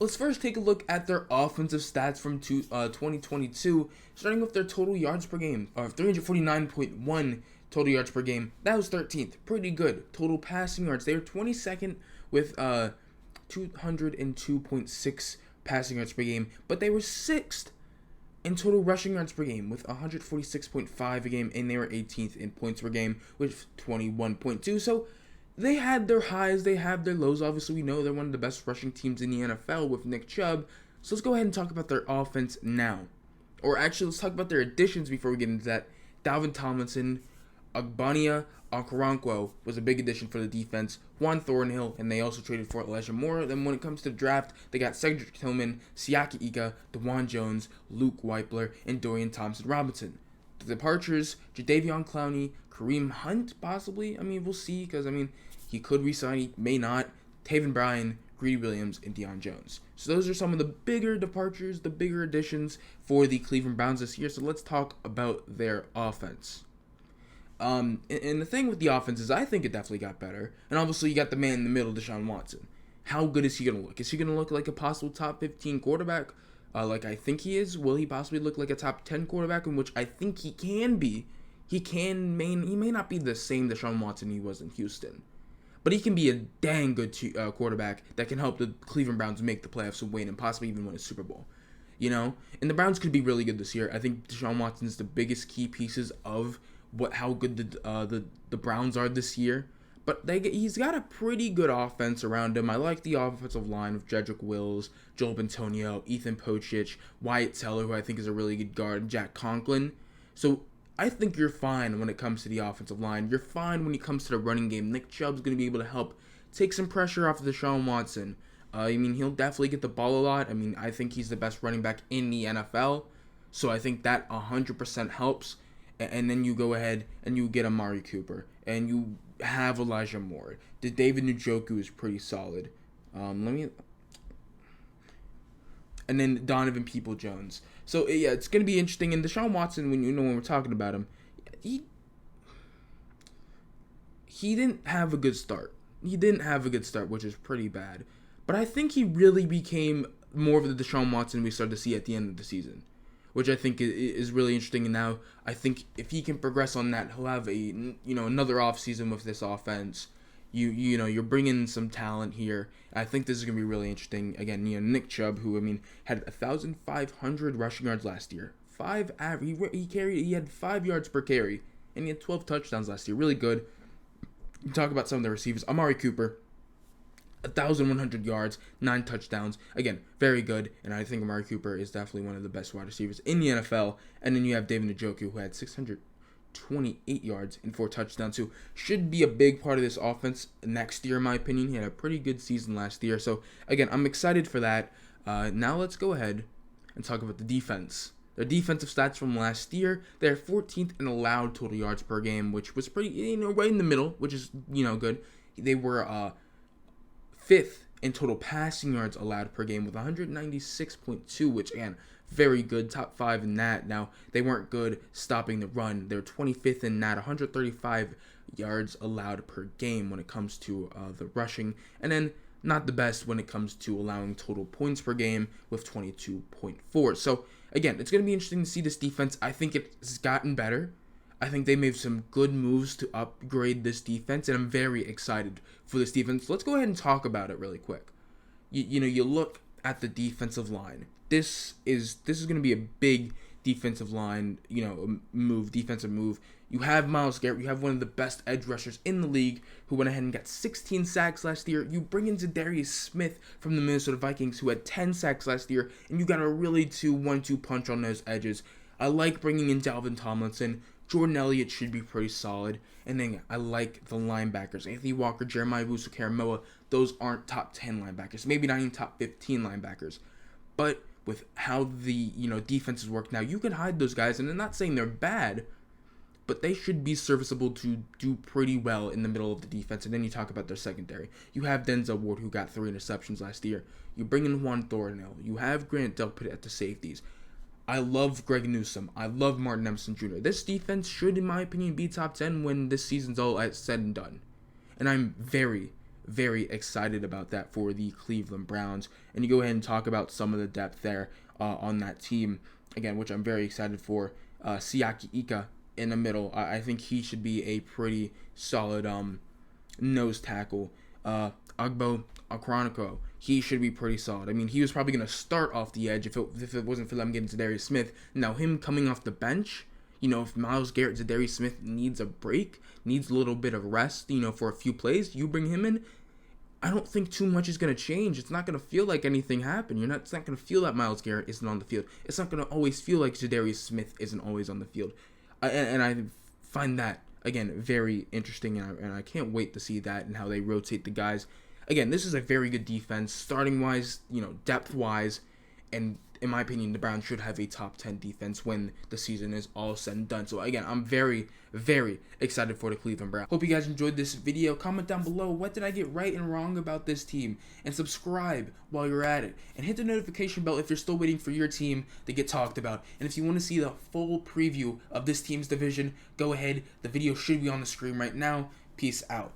Let's first take a look at their offensive stats from 2022, starting with their total yards per game, 349.1 total yards per game. That was 13th, pretty good. Total passing yards, they were 22nd with 202.6 passing yards per game, but they were 6th in total rushing yards per game with 146.5 a game, and they were 18th in points per game with 21.2. So they had their highs, they have their lows. Obviously, we know they're one of the best rushing teams in the NFL with Nick Chubb. So let's go ahead and talk about their offense now. Or actually, let's talk about their additions before we get into that. Dalvin Tomlinson, Agbania Okoronkwo was a big addition for the defense. Juan Thornhill, and they also traded for Elijah Moore. Then when it comes to the draft, they got Cedric Tillman, Siaki Ika, DeJuan Jones, Luke Weipler, and Dorian Thompson-Robinson. The departures, Jadeveon Clowney, Kareem Hunt, possibly. We'll see, because, he could resign, he may not. Taven Bryan, Greedy Williams, and Deion Jones. So those are some of the bigger departures, the bigger additions for the Cleveland Browns this year. So let's talk about their offense. And the thing with the offense is I think it definitely got better. And obviously you got the man in the middle, Deshaun Watson. How good is he going to look? Is he going to look like a possible top 15 quarterback? Like I think he is? Will he possibly look like a top 10 quarterback, in which I think he can be? He may not be the same Deshaun Watson he was in Houston. But he can be a dang good quarterback that can help the Cleveland Browns make the playoffs and win, and possibly even win a Super Bowl. And the Browns could be really good this year. I think Deshaun Watson is the biggest key pieces of how good the Browns are this year. But he's got a pretty good offense around him. I like the offensive line of Jedrick Wills, Joel Bitonio, Ethan Pocic, Wyatt Teller, who I think is a really good guard, Jack Conklin. So I think you're fine when it comes to the offensive line. You're fine when it comes to the running game. Nick Chubb's going to be able to help take some pressure off of Deshaun Watson. He'll definitely get the ball a lot. I think he's the best running back in the NFL. So I think that 100% helps. And then you go ahead and you get Amari Cooper. And you have Elijah Moore. The David Njoku is pretty solid. And then Donovan Peoples-Jones. So yeah, it's gonna be interesting. And Deshaun Watson, when we're talking about him, he didn't have a good start. Which is pretty bad. But I think he really became more of the Deshaun Watson we started to see at the end of the season, which I think is really interesting. And now I think if he can progress on that, he'll have another offseason with this offense. You're bringing some talent here. I think this is going to be really interesting. Again, Nick Chubb, who had 1,500 rushing yards last year. He had 5 yards per carry, and he had 12 touchdowns last year. Really good. You talk about some of the receivers. Amari Cooper, 1,100 yards, 9 touchdowns. Again, very good. And I think Amari Cooper is definitely one of the best wide receivers in the NFL. And then you have David Njoku, who had 628 yards and 4 touchdowns, who should be a big part of this offense next year, in my opinion. He had a pretty good season last year. So, again, I'm excited for that. Now let's go ahead and talk about the defense. Their defensive stats from last year, they're 14th in allowed total yards per game, which was pretty, right in the middle, which is, good. They were 5th in total passing yards allowed per game with 196.2, which, again, very good, top 5 in that. Now, they weren't good stopping the run. They're 25th in that, 135 yards allowed per game when it comes to the rushing. And then not the best when it comes to allowing total points per game with 22.4. So, again, it's going to be interesting to see this defense. I think it's gotten better. I think they made some good moves to upgrade this defense, and I'm very excited for this defense. Let's go ahead and talk about it really quick. You look at the defensive line. This is going to be a big defensive line, defensive move. You have Myles Garrett. You have one of the best edge rushers in the league who went ahead and got 16 sacks last year. You bring in Zadarius Smith from the Minnesota Vikings who had 10 sacks last year, and you got a really 1-2 punch on those edges. I like bringing in Dalvin Tomlinson. Jordan Elliott should be pretty solid. And then I like the linebackers. Anthony Walker, Jeremiah Owusu-Koramoah, those aren't top 10 linebackers. Maybe not even top 15 linebackers. But with how the defenses work now, you can hide those guys. And I'm not saying they're bad, but they should be serviceable to do pretty well in the middle of the defense. And then you talk about their secondary. You have Denzel Ward, who got 3 interceptions last year. You bring in Juan Thornhill. You have Grant Delpit at the safeties. I love Greg Newsome. I love Martin Emerson Jr. This defense should, in my opinion, be top 10 when this season's all said and done. And I'm very, very excited about that for the Cleveland Browns. And you go ahead and talk about some of the depth there on that team, again, which I'm very excited for. Siaki Ika in the middle. I think he should be a pretty solid nose tackle. Agbo Okoronkwo, he should be pretty solid. I mean, he was probably going to start off the edge if it wasn't for them getting Zadarius Smith. Now, him coming off the bench, if Myles Garrett, Zadarius Smith needs a break, needs a little bit of rest, for a few plays, you bring him in, I don't think too much is going to change. It's not going to feel like anything happened. It's not going to feel that Myles Garrett isn't on the field. It's not going to always feel like Zadarius Smith isn't always on the field. And I find that, again, very interesting, and I can't wait to see that and how they rotate the guys. Again, this is a very good defense, starting-wise, depth-wise, and in my opinion, the Browns should have a top 10 defense when the season is all said and done. So again, I'm very, very excited for the Cleveland Browns. Hope you guys enjoyed this video. Comment down below, what did I get right and wrong about this team? And subscribe while you're at it. And hit the notification bell if you're still waiting for your team to get talked about. And if you want to see the full preview of this team's division, go ahead. The video should be on the screen right now. Peace out.